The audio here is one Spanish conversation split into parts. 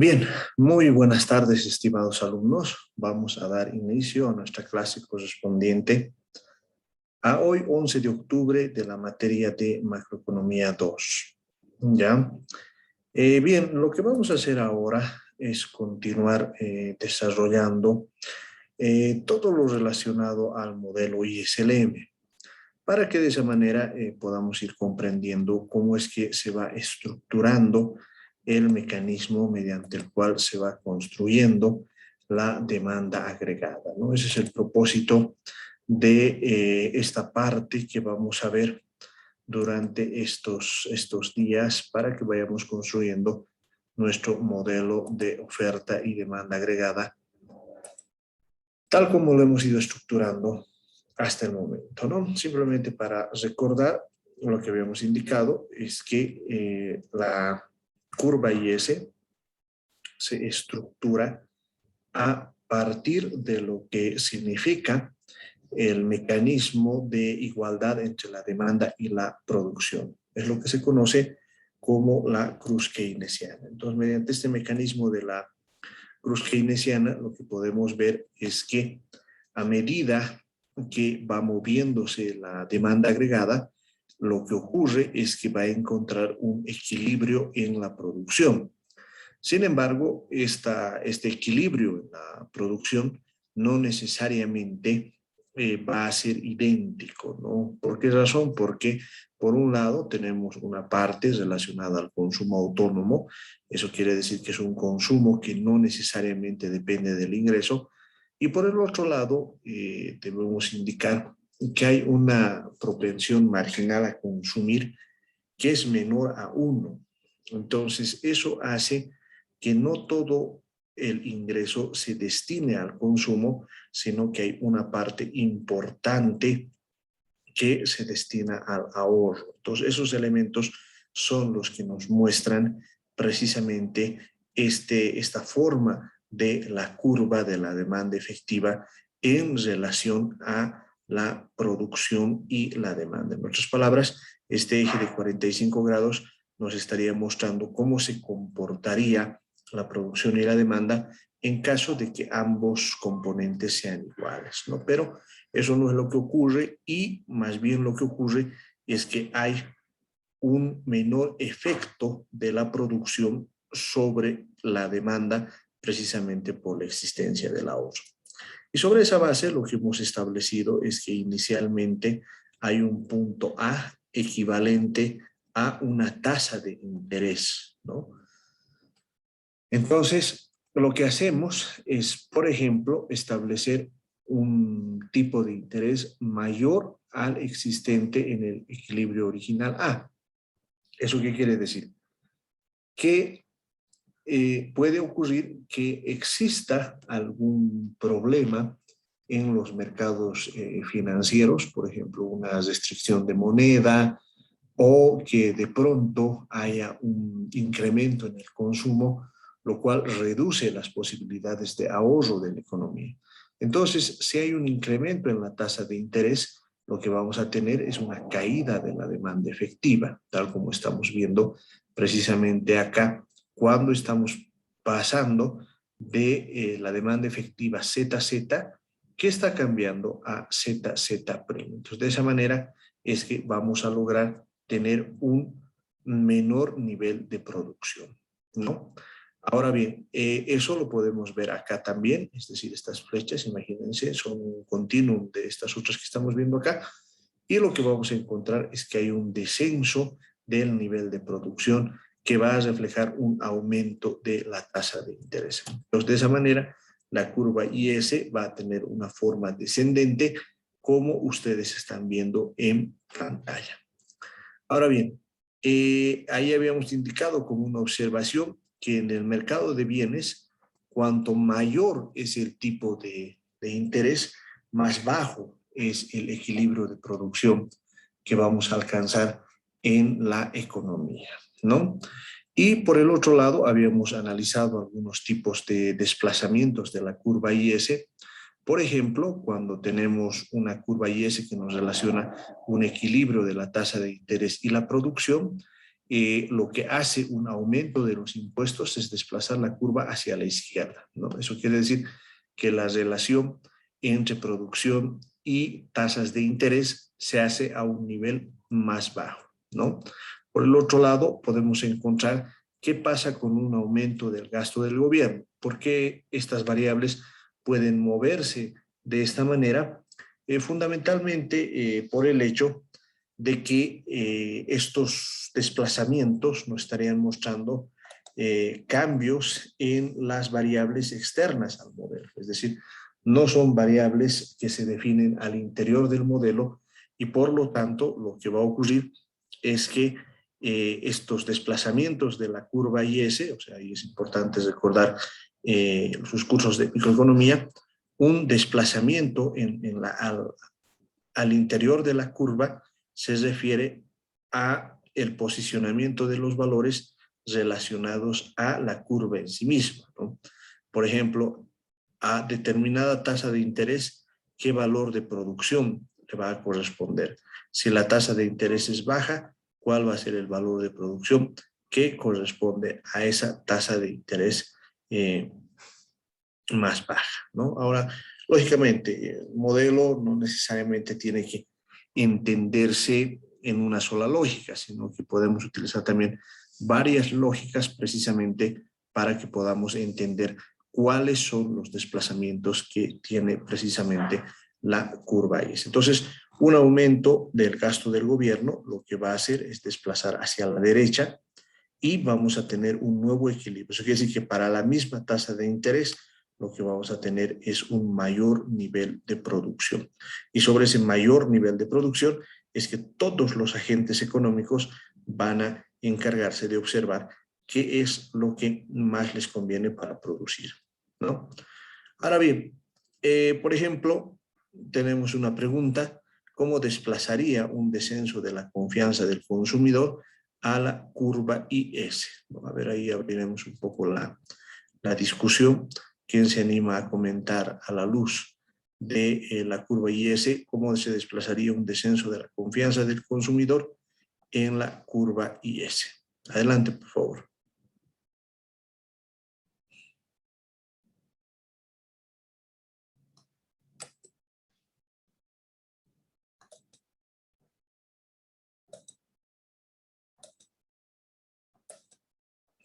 Bien, muy buenas tardes, estimados alumnos. Vamos a dar inicio a nuestra clase correspondiente a hoy, 11 de octubre, de la materia de Macroeconomía 2. ¿Ya? Bien, lo que vamos a hacer ahora es continuar desarrollando todo lo relacionado al modelo ISLM, para que de esa manera podamos ir comprendiendo cómo es que se va estructurando el mecanismo mediante el cual se va construyendo la demanda agregada, ¿no? Ese es el propósito de esta parte que vamos a ver durante estos días para que vayamos construyendo nuestro modelo de oferta y demanda agregada, tal como lo hemos ido estructurando hasta el momento, ¿no? Simplemente para recordar lo que habíamos indicado es que la curva IS se estructura a partir de lo que significa el mecanismo de igualdad entre la demanda y la producción. Es lo que se conoce como la cruz keynesiana. Entonces, mediante este mecanismo de la cruz keynesiana, lo que podemos ver es que a medida que va moviéndose la demanda agregada, lo que ocurre es que va a encontrar un equilibrio en la producción. Sin embargo, este equilibrio en la producción no necesariamente va a ser idéntico, ¿no? ¿Por qué razón? Porque por un lado tenemos una parte relacionada al consumo autónomo, eso quiere decir que es un consumo que no necesariamente depende del ingreso, y por el otro lado debemos indicar que hay una propensión marginal a consumir que es menor a 1. Entonces, eso hace que no todo el ingreso se destine al consumo, sino que hay una parte importante que se destina al ahorro. Entonces, esos elementos son los que nos muestran precisamente esta forma de la curva de la demanda efectiva en relación a la producción y la demanda. En otras palabras, este eje de 45 grados nos estaría mostrando cómo se comportaría la producción y la demanda en caso de que ambos componentes sean iguales, ¿no? Pero eso no es lo que ocurre, y más bien lo que ocurre es que hay un menor efecto de la producción sobre la demanda, precisamente por la existencia del ahorro. Y sobre esa base lo que hemos establecido es que inicialmente hay un punto A equivalente a una tasa de interés, ¿no? Entonces, lo que hacemos es, por ejemplo, establecer un tipo de interés mayor al existente en el equilibrio original A. ¿Eso qué quiere decir? Que puede ocurrir que exista algún problema en los mercados financieros, por ejemplo, una restricción de moneda, o que de pronto haya un incremento en el consumo, lo cual reduce las posibilidades de ahorro de la economía. Entonces, si hay un incremento en la tasa de interés, lo que vamos a tener es una caída de la demanda efectiva, tal como estamos viendo precisamente acá, cuando estamos pasando de la demanda efectiva ZZ, que está cambiando a ZZ'. Entonces, de esa manera es que vamos a lograr tener un menor nivel de producción, ¿no? Ahora bien, eso lo podemos ver acá también, es decir, estas flechas, imagínense, son un continuum de estas otras que estamos viendo acá, y lo que vamos a encontrar es que hay un descenso del nivel de producción que va a reflejar un aumento de la tasa de interés. Entonces, de esa manera, la curva IS va a tener una forma descendente, como ustedes están viendo en pantalla. Ahora bien, ahí habíamos indicado como una observación que en el mercado de bienes, cuanto mayor es el tipo de interés, más bajo es el equilibrio de producción que vamos a alcanzar en la economía, ¿no? Y por el otro lado, habíamos analizado algunos tipos de desplazamientos de la curva IS. Por ejemplo, cuando tenemos una curva IS que nos relaciona un equilibrio de la tasa de interés y la producción, lo que hace un aumento de los impuestos es desplazar la curva hacia la izquierda, ¿no? Eso quiere decir que la relación entre producción y tasas de interés se hace a un nivel más bajo, ¿no? Por el otro lado, podemos encontrar qué pasa con un aumento del gasto del gobierno, por qué estas variables pueden moverse de esta manera, fundamentalmente por el hecho de que estos desplazamientos nos estarían mostrando cambios en las variables externas al modelo, es decir, no son variables que se definen al interior del modelo y por lo tanto lo que va a ocurrir es que estos desplazamientos de la curva IS, o sea, ahí es importante recordar sus cursos de microeconomía, un desplazamiento al interior de la curva se refiere a el posicionamiento de los valores relacionados a la curva en sí misma, ¿no? Por ejemplo, a determinada tasa de interés, ¿qué valor de producción le va a corresponder? Si la tasa de interés es baja, ¿cuál va a ser el valor de producción que corresponde a esa tasa de interés más baja, ¿no? Ahora, lógicamente, el modelo no necesariamente tiene que entenderse en una sola lógica, sino que podemos utilizar también varias lógicas precisamente para que podamos entender cuáles son los desplazamientos que tiene precisamente la curva IS. Entonces, un aumento del gasto del gobierno lo que va a hacer es desplazar hacia la derecha y vamos a tener un nuevo equilibrio. Eso quiere decir que para la misma tasa de interés, lo que vamos a tener es un mayor nivel de producción. Y sobre ese mayor nivel de producción es que todos los agentes económicos van a encargarse de observar qué es lo que más les conviene para producir, ¿no? Ahora bien, por ejemplo, tenemos una pregunta: ¿cómo desplazaría un descenso de la confianza del consumidor a la curva IS? A ver, ahí abriremos un poco la discusión. ¿Quién se anima a comentar a la luz de la curva IS cómo se desplazaría un descenso de la confianza del consumidor en la curva IS? Adelante, por favor.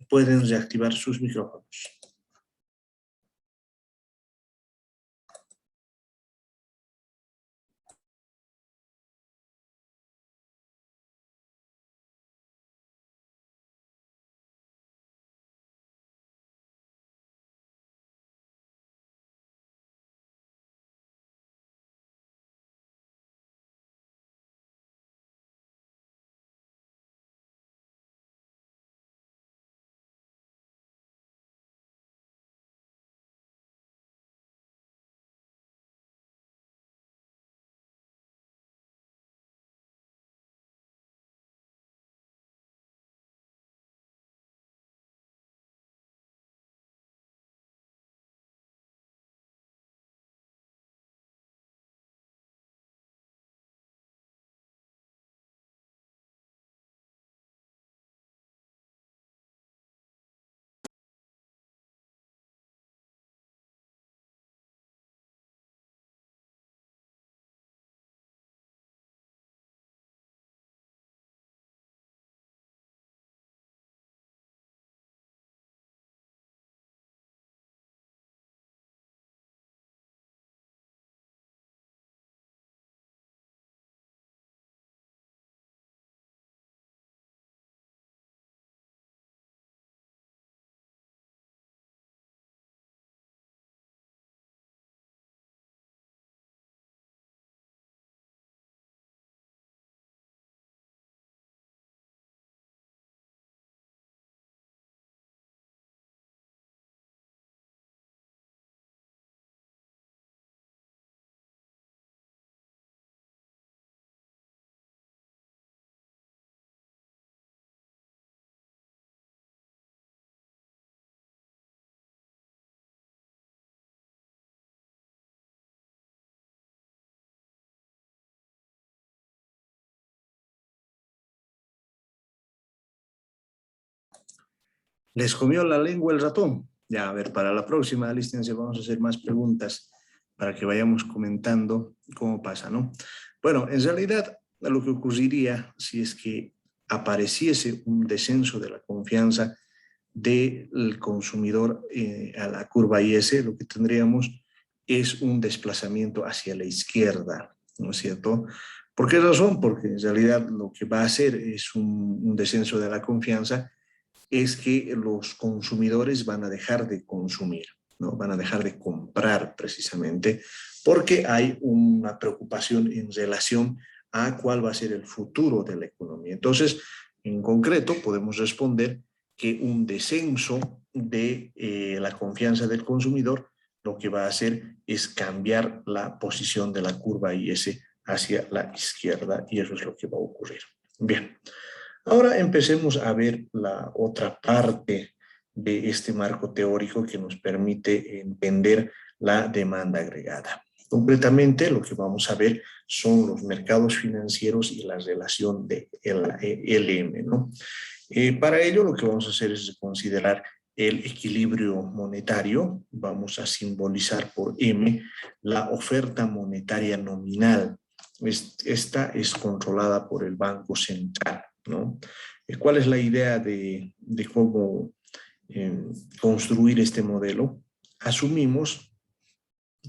Pueden reactivar sus micrófonos. ¿Les comió la lengua el ratón? Ya, a ver, para la próxima, alístense, vamos a hacer más preguntas para que vayamos comentando cómo pasa, ¿no? Bueno, en realidad, lo que ocurriría si es que apareciese un descenso de la confianza del consumidor a la curva IS, lo que tendríamos es un desplazamiento hacia la izquierda, ¿no es cierto? ¿Por qué razón? Porque en realidad lo que va a hacer es un descenso de la confianza, es que los consumidores van a dejar de consumir, ¿no? Van a dejar de comprar precisamente porque hay una preocupación en relación a cuál va a ser el futuro de la economía. Entonces, en concreto, podemos responder que un descenso de la confianza del consumidor lo que va a hacer es cambiar la posición de la curva IS hacia la izquierda, y eso es lo que va a ocurrir. Bien. Ahora empecemos a ver la otra parte de este marco teórico que nos permite entender la demanda agregada. Concretamente, lo que vamos a ver son los mercados financieros y la relación de LM, ¿no? Para ello, lo que vamos a hacer es considerar el equilibrio monetario. Vamos a simbolizar por M la oferta monetaria nominal. Esta es controlada por el Banco Central, ¿no? ¿Cuál es la idea de cómo construir este modelo? Asumimos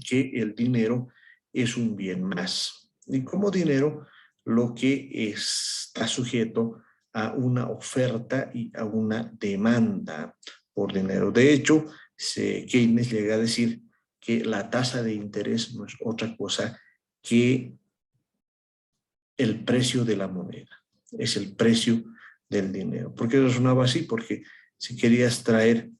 que el dinero es un bien más. Y como dinero, lo que está sujeto a una oferta y a una demanda por dinero. De hecho, Keynes llega a decir que la tasa de interés no es otra cosa que el precio de la moneda, es el precio del dinero. ¿Por qué razonaba así? Porque si querías traer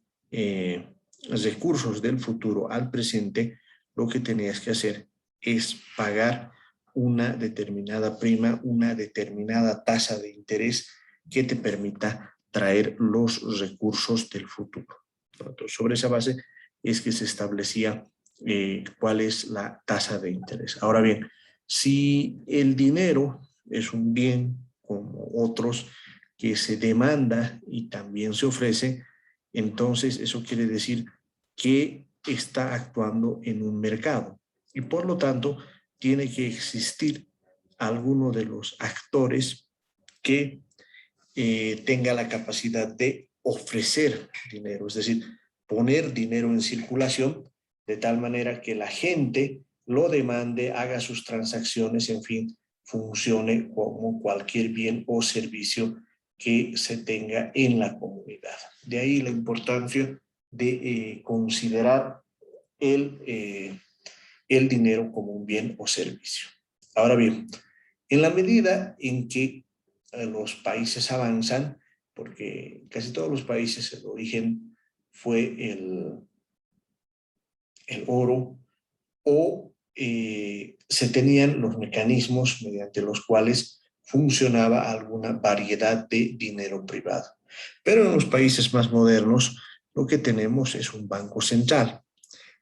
recursos del futuro al presente, lo que tenías que hacer es pagar una determinada prima, una determinada tasa de interés que te permita traer los recursos del futuro. Entonces, sobre esa base es que se establecía cuál es la tasa de interés. Ahora bien, si el dinero es un bien como otros que se demanda y también se ofrece, entonces eso quiere decir que está actuando en un mercado y por lo tanto tiene que existir alguno de los actores que tenga la capacidad de ofrecer dinero, es decir, poner dinero en circulación de tal manera que la gente lo demande, haga sus transacciones, en fin, funcione como cualquier bien o servicio que se tenga en la comunidad. De ahí la importancia de considerar el dinero como un bien o servicio. Ahora bien, en la medida en que los países avanzan, porque casi todos los países el origen fue el oro, o se tenían los mecanismos mediante los cuales funcionaba alguna variedad de dinero privado. Pero en los países más modernos lo que tenemos es un banco central.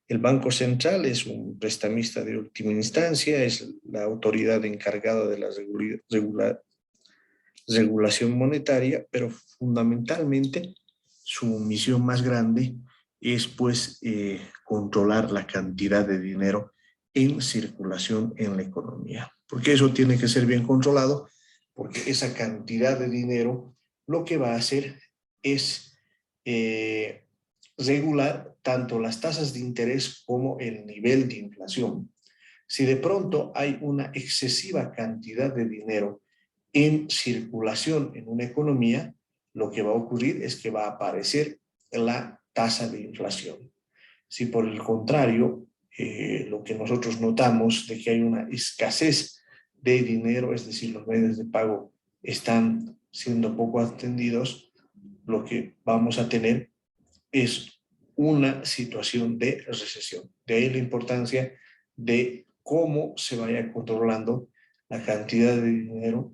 El Banco Central es un prestamista de última instancia, es la autoridad encargada de la regulación monetaria, pero fundamentalmente su misión más grande es pues controlar la cantidad de dinero en circulación en la economía. Porque eso tiene que ser bien controlado, porque esa cantidad de dinero lo que va a hacer es regular tanto las tasas de interés como el nivel de inflación. Si de pronto hay una excesiva cantidad de dinero en circulación en una economía, lo que va a ocurrir es que va a aparecer la tasa de inflación. Si por el contrario, lo que nosotros notamos de que hay una escasez de dinero, es decir, los medios de pago están siendo poco atendidos, lo que vamos a tener es una situación de recesión. De ahí la importancia de cómo se vaya controlando la cantidad de dinero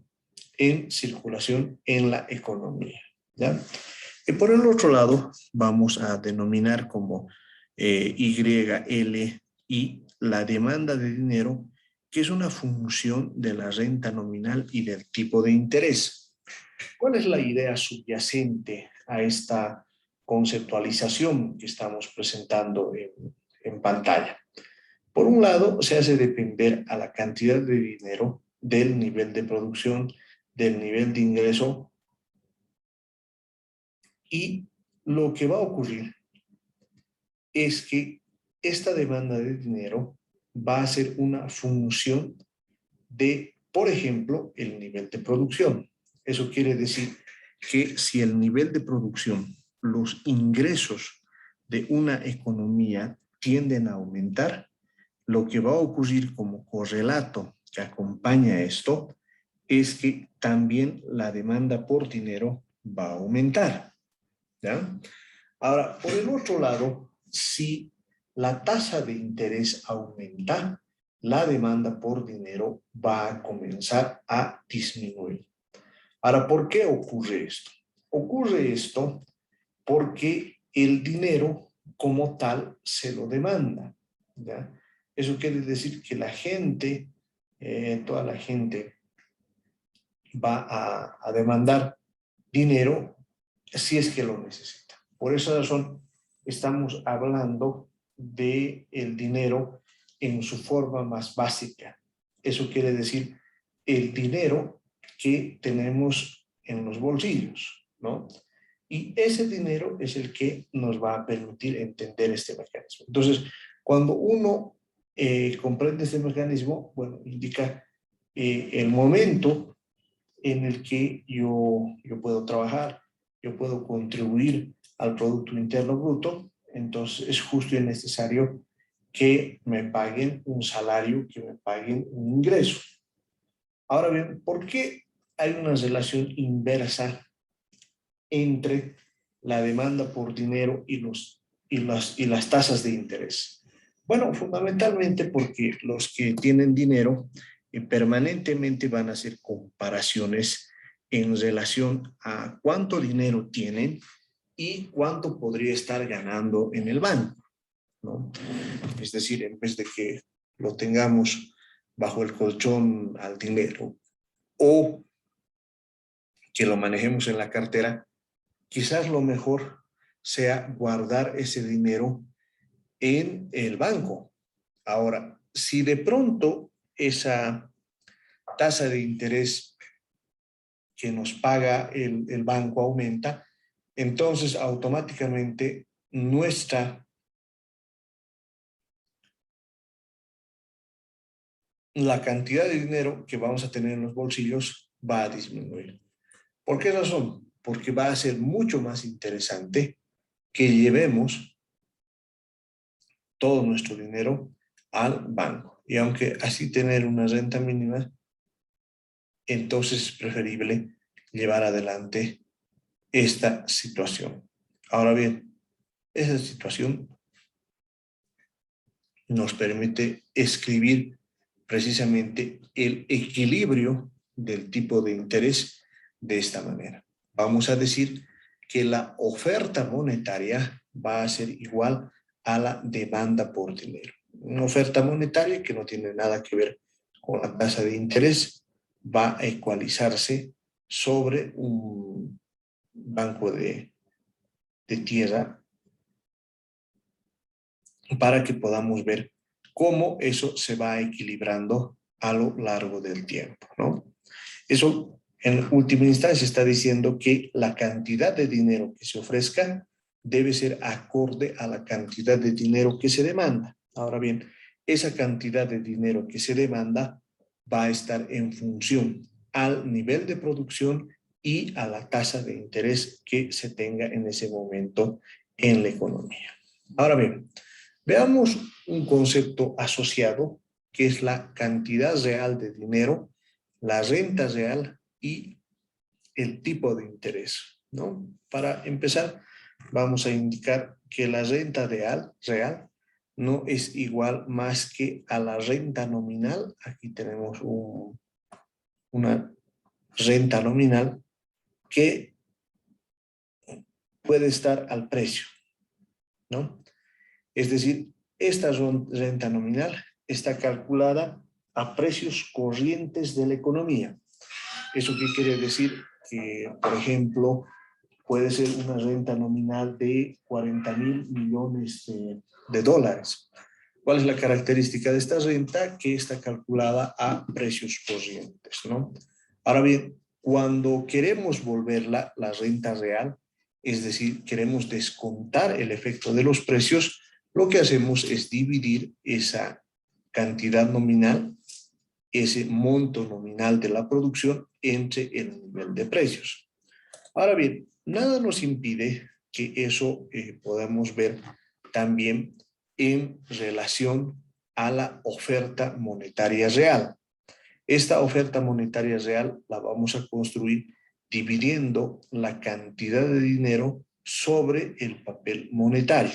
en circulación en la economía, ¿ya? Y por el otro lado, vamos a denominar como YL y la demanda de dinero, que es una función de la renta nominal y del tipo de interés. ¿Cuál es la idea subyacente a esta conceptualización que estamos presentando en pantalla. Por un lado, se hace depender a la cantidad de dinero del nivel de producción, del nivel de ingreso, y lo que va a ocurrir es que esta demanda de dinero va a ser una función de, por ejemplo, el nivel de producción. Eso quiere decir que si el nivel de producción, los ingresos de una economía tienden a aumentar, lo que va a ocurrir como correlato que acompaña esto es que también la demanda por dinero va a aumentar, ¿ya? Ahora, por el otro lado, si la tasa de interés aumenta, la demanda por dinero va a comenzar a disminuir. Ahora, ¿por qué ocurre esto? Ocurre esto porque el dinero como tal se lo demanda, ¿ya? Eso quiere decir que la gente, toda la gente va a demandar dinero si es que lo necesita. Por esa razón estamos hablando del dinero en su forma más básica. Eso quiere decir el dinero que tenemos en los bolsillos, ¿no? Y ese dinero es el que nos va a permitir entender este mecanismo. Entonces, cuando uno comprende este mecanismo, bueno, indica el momento en el que yo puedo trabajar, yo puedo contribuir al Producto Interno Bruto, entonces es justo y necesario que me paguen un salario, que me paguen un ingreso. Ahora bien, ¿por qué hay una relación inversa entre la demanda por dinero y las tasas de interés? Bueno, fundamentalmente porque los que tienen dinero permanentemente van a hacer comparaciones en relación a cuánto dinero tienen y cuánto podría estar ganando en el banco, ¿no? Es decir, en vez de que lo tengamos bajo el colchón al dinero o que lo manejemos en la cartera, quizás lo mejor sea guardar ese dinero en el banco. Ahora, si de pronto esa tasa de interés que nos paga el banco aumenta, entonces automáticamente la cantidad de dinero que vamos a tener en los bolsillos va a disminuir. ¿Por qué razón? Porque va a ser mucho más interesante que llevemos todo nuestro dinero al banco. Y aunque así tener una renta mínima, entonces es preferible llevar adelante esta situación. Ahora bien, esa situación nos permite escribir precisamente el equilibrio del tipo de interés de esta manera. Vamos a decir que la oferta monetaria va a ser igual a la demanda por dinero. Una oferta monetaria que no tiene nada que ver con la tasa de interés va a ecualizarse sobre un banco de tierra para que podamos ver cómo eso se va equilibrando a lo largo del tiempo, ¿no? Eso, en última instancia, está diciendo que la cantidad de dinero que se ofrezca debe ser acorde a la cantidad de dinero que se demanda. Ahora bien, esa cantidad de dinero que se demanda va a estar en función al nivel de producción y a la tasa de interés que se tenga en ese momento en la economía. Ahora bien, veamos un concepto asociado que es la cantidad real de dinero, la renta real y el tipo de interés, ¿no? Para empezar, vamos a indicar que la renta real no es igual más que a la renta nominal. Aquí tenemos una renta nominal que puede estar al precio, ¿no? Es decir, esta renta nominal está calculada a precios corrientes de la economía. ¿Eso qué quiere decir? Que, por ejemplo, puede ser una renta nominal de 40.000 millones de dólares. ¿Cuál es la característica de esta renta? Que está calculada a precios corrientes, ¿no? Ahora bien, cuando queremos volverla la renta real, es decir, queremos descontar el efecto de los precios, lo que hacemos es dividir esa cantidad nominal, ese monto nominal de la producción entre el nivel de precios. Ahora bien, nada nos impide que eso podamos ver también en relación a la oferta monetaria real. Esta oferta monetaria real la vamos a construir dividiendo la cantidad de dinero sobre el papel monetario.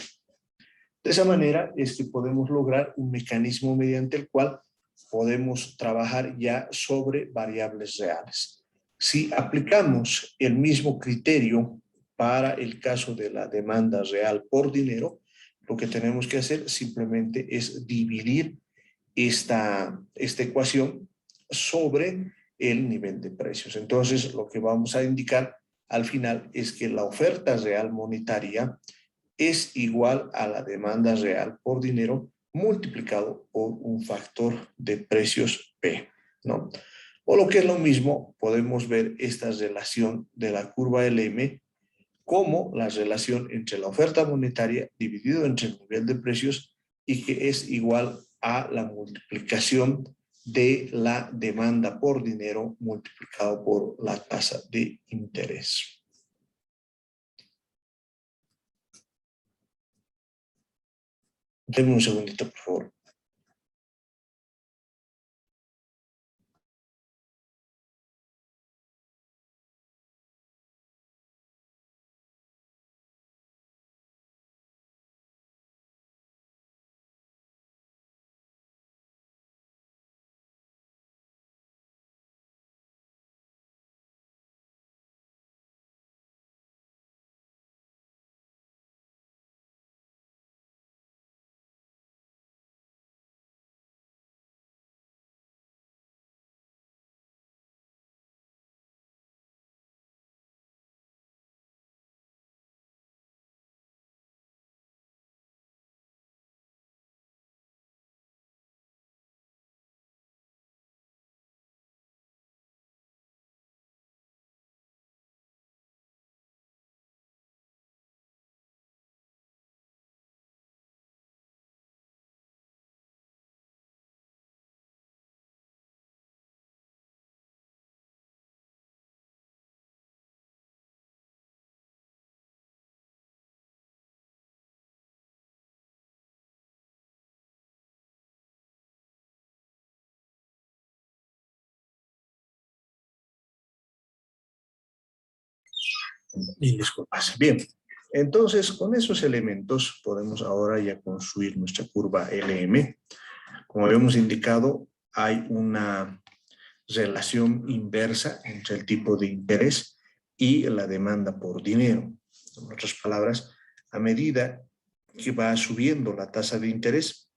De esa manera es que podemos lograr un mecanismo mediante el cual podemos trabajar ya sobre variables reales. Si aplicamos el mismo criterio para el caso de la demanda real por dinero, lo que tenemos que hacer simplemente es dividir esta ecuación sobre el nivel de precios. Entonces, lo que vamos a indicar al final es que la oferta real monetaria es igual a la demanda real por dinero multiplicado por un factor de precios P, ¿no? O lo que es lo mismo, podemos ver esta relación de la curva LM como la relación entre la oferta monetaria dividido entre el nivel de precios y que es igual a la multiplicación de la demanda por dinero multiplicado por la tasa de interés. Denme un segundito, por favor. Y disculpas. Bien, entonces con esos elementos podemos ahora ya construir nuestra curva LM. Como habíamos indicado, hay una relación inversa entre el tipo de interés y la demanda por dinero. En otras palabras, a medida que va subiendo la tasa de interés,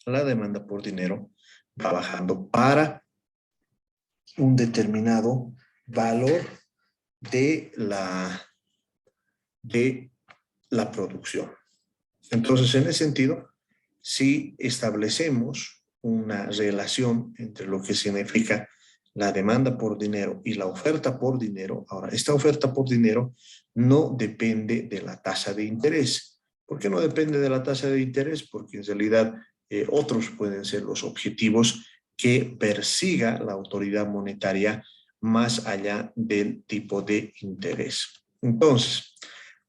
la demanda por dinero va bajando para un determinado valor de la producción. Entonces, en ese sentido, si establecemos una relación entre lo que significa la demanda por dinero y la oferta por dinero, ahora, esta oferta por dinero no depende de la tasa de interés. ¿Por qué no depende de la tasa de interés? Porque en realidad otros pueden ser los objetivos que persiga la autoridad monetaria más allá del tipo de interés. Entonces,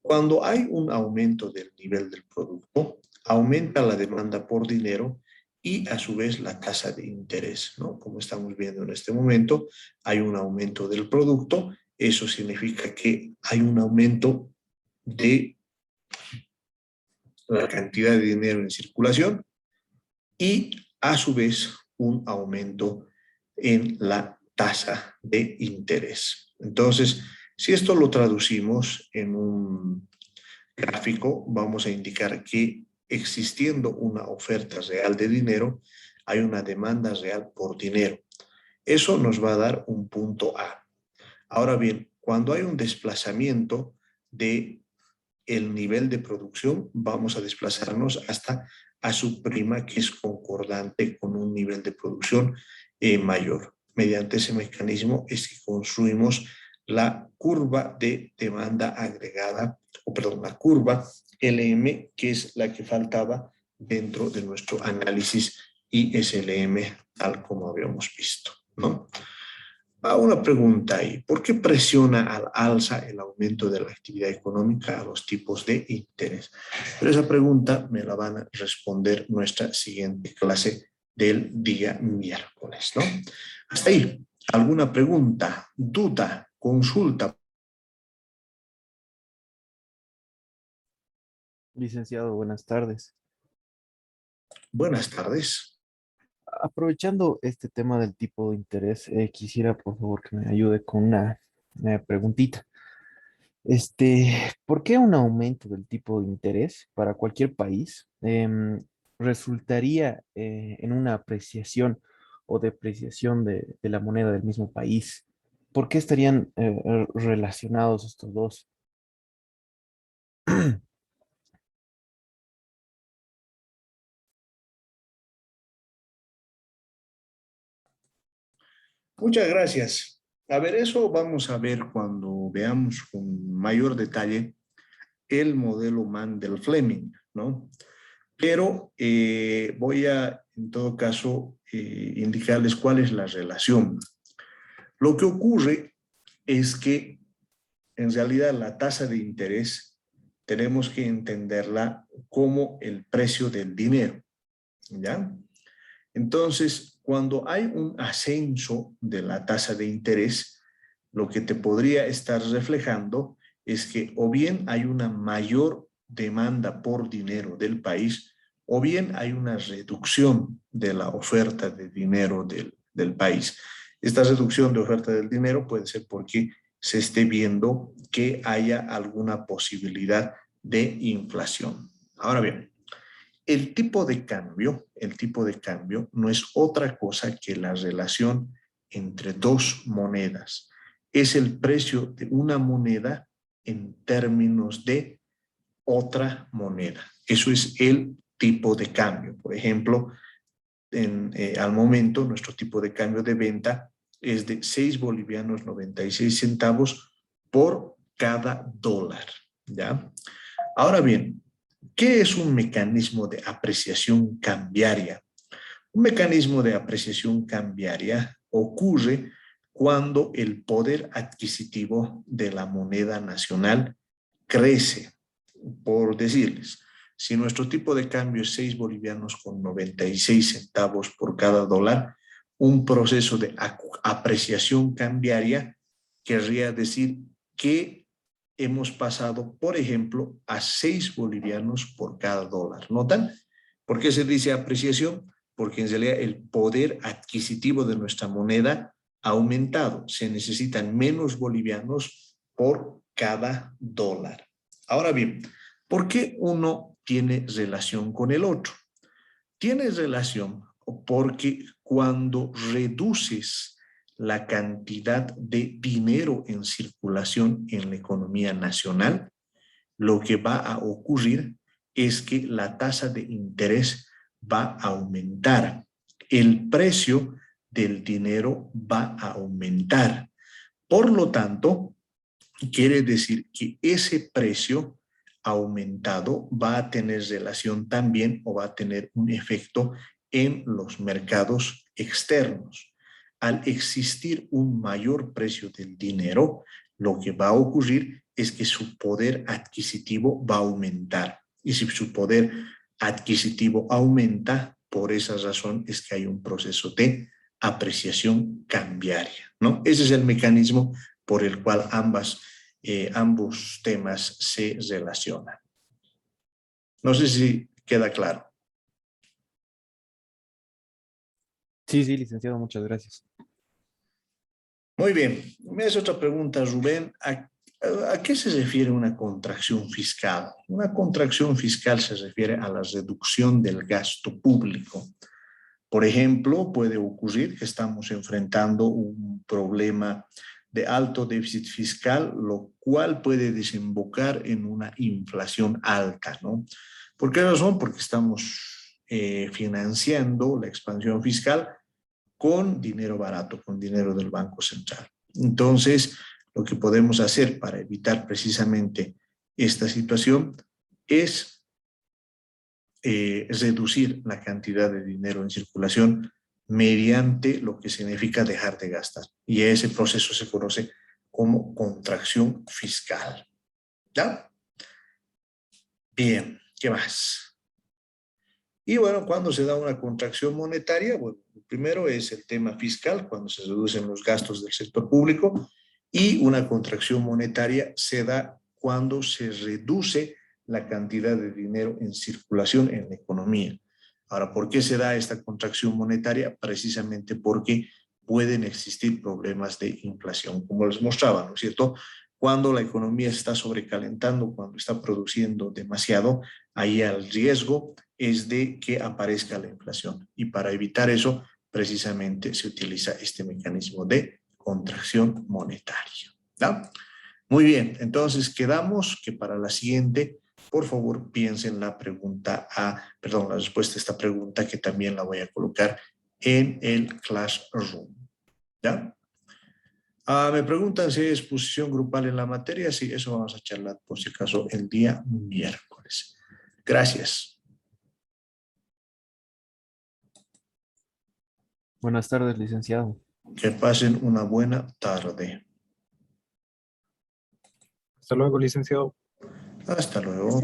cuando hay un aumento del nivel del producto, aumenta la demanda por dinero y a su vez la tasa de interés, ¿no? Como estamos viendo en este momento, hay un aumento del producto, eso significa que hay un aumento de la cantidad de dinero en circulación y a su vez un aumento en la tasa de interés. Entonces, si esto lo traducimos en un gráfico, vamos a indicar que existiendo una oferta real de dinero, hay una demanda real por dinero. Eso nos va a dar un punto A. Ahora bien, cuando hay un desplazamiento de el nivel de producción, vamos a desplazarnos hasta a su prima, que es concordante con un nivel de producción mayor. Mediante ese mecanismo es que construimos la curva de demanda agregada, o perdón, la curva LM, que es la que faltaba dentro de nuestro análisis ISLM, tal como habíamos visto, ¿no? Una pregunta ahí, ¿por qué presiona al alza el aumento de la actividad económica a los tipos de interés? Pero esa pregunta me la van a responder nuestra siguiente clase del día miércoles, ¿no? Hasta ahí, ¿alguna pregunta, duda, consulta? Licenciado, buenas tardes. Buenas tardes. Aprovechando este tema del tipo de interés, quisiera por favor que me ayude con una preguntita. ¿Por qué un aumento del tipo de interés para cualquier país resultaría en una apreciación o depreciación de la moneda del mismo país? ¿Por qué estarían relacionados estos dos? Muchas gracias. A ver, eso vamos a ver cuando veamos con mayor detalle el modelo Mandel-Fleming, ¿no? Pero voy a, en todo caso, indicarles cuál es la relación. Lo que ocurre es que, en realidad, la tasa de interés tenemos que entenderla como el precio del dinero, ¿ya? Entonces, cuando hay un ascenso de la tasa de interés, lo que te podría estar reflejando es que o bien hay una mayor demanda por dinero del país, o bien hay una reducción de la oferta de dinero del país. Esta reducción de oferta del dinero puede ser porque se esté viendo que haya alguna posibilidad de inflación. Ahora bien, el tipo de cambio no es otra cosa que la relación entre dos monedas. Es el precio de una moneda en términos de otra moneda. Eso es el tipo de cambio. Por ejemplo, al momento nuestro tipo de cambio de venta es de 6 bolivianos 96 centavos por cada dólar, ¿ya? Ahora bien, ¿qué es un mecanismo de apreciación cambiaria? Un mecanismo de apreciación cambiaria ocurre cuando el poder adquisitivo de la moneda nacional crece. Por decirles, si nuestro tipo de cambio es 6 bolivianos con 96 centavos por cada dólar, un proceso de apreciación cambiaria querría decir que hemos pasado, por ejemplo, a 6 bolivianos por cada dólar. ¿Notan? ¿Por qué se dice apreciación? Porque en realidad el poder adquisitivo de nuestra moneda ha aumentado. Se necesitan menos bolivianos por cada dólar. Ahora bien, ¿por qué uno tiene relación con el otro? Tiene relación porque cuando reduces la cantidad de dinero en circulación en la economía nacional, lo que va a ocurrir es que la tasa de interés va a aumentar. El precio del dinero va a aumentar. Por lo tanto, quiere decir que ese precio aumentado va a tener relación también o va a tener un efecto en los mercados externos. Al existir un mayor precio del dinero, lo que va a ocurrir es que su poder adquisitivo va a aumentar. Y si su poder adquisitivo aumenta, por esa razón es que hay un proceso de apreciación cambiaria, ¿no? Ese es el mecanismo por el cual ambos temas se relacionan. No sé si queda claro. Sí, sí, licenciado, muchas gracias. Muy bien, me hace otra pregunta, Rubén. ¿A qué se refiere una contracción fiscal? Una contracción fiscal se refiere a la reducción del gasto público. Por ejemplo, puede ocurrir que estamos enfrentando un problema de alto déficit fiscal, lo cual puede desembocar en una inflación alta, ¿no? ¿Por qué razón? Porque estamos financiando la expansión fiscal con dinero barato, con dinero del Banco Central. Entonces, lo que podemos hacer para evitar precisamente esta situación es reducir la cantidad de dinero en circulación mediante lo que significa dejar de gastar. Y ese proceso se conoce como contracción fiscal. ¿Ya? Bien, ¿qué más? Y bueno, cuando se da una contracción monetaria, bueno, primero es el tema fiscal, cuando se reducen los gastos del sector público, y una contracción monetaria se da cuando se reduce la cantidad de dinero en circulación en la economía. Ahora, ¿por qué se da esta contracción monetaria? Precisamente porque pueden existir problemas de inflación, como les mostraba, ¿no es cierto? Cuando la economía se está sobrecalentando, cuando está produciendo demasiado, ahí el riesgo es de que aparezca la inflación. Y para evitar eso, precisamente se utiliza este mecanismo de contracción monetaria. ¿No? Muy bien, entonces quedamos que para la siguiente, por favor, piensen la pregunta la respuesta a esta pregunta, que también la voy a colocar en el Classroom. ¿Ya? Me preguntan si hay exposición grupal en la materia. Sí, eso vamos a charlar por si acaso el día miércoles. Gracias. Buenas tardes, licenciado. Que pasen una buena tarde. Hasta luego, licenciado. Hasta luego.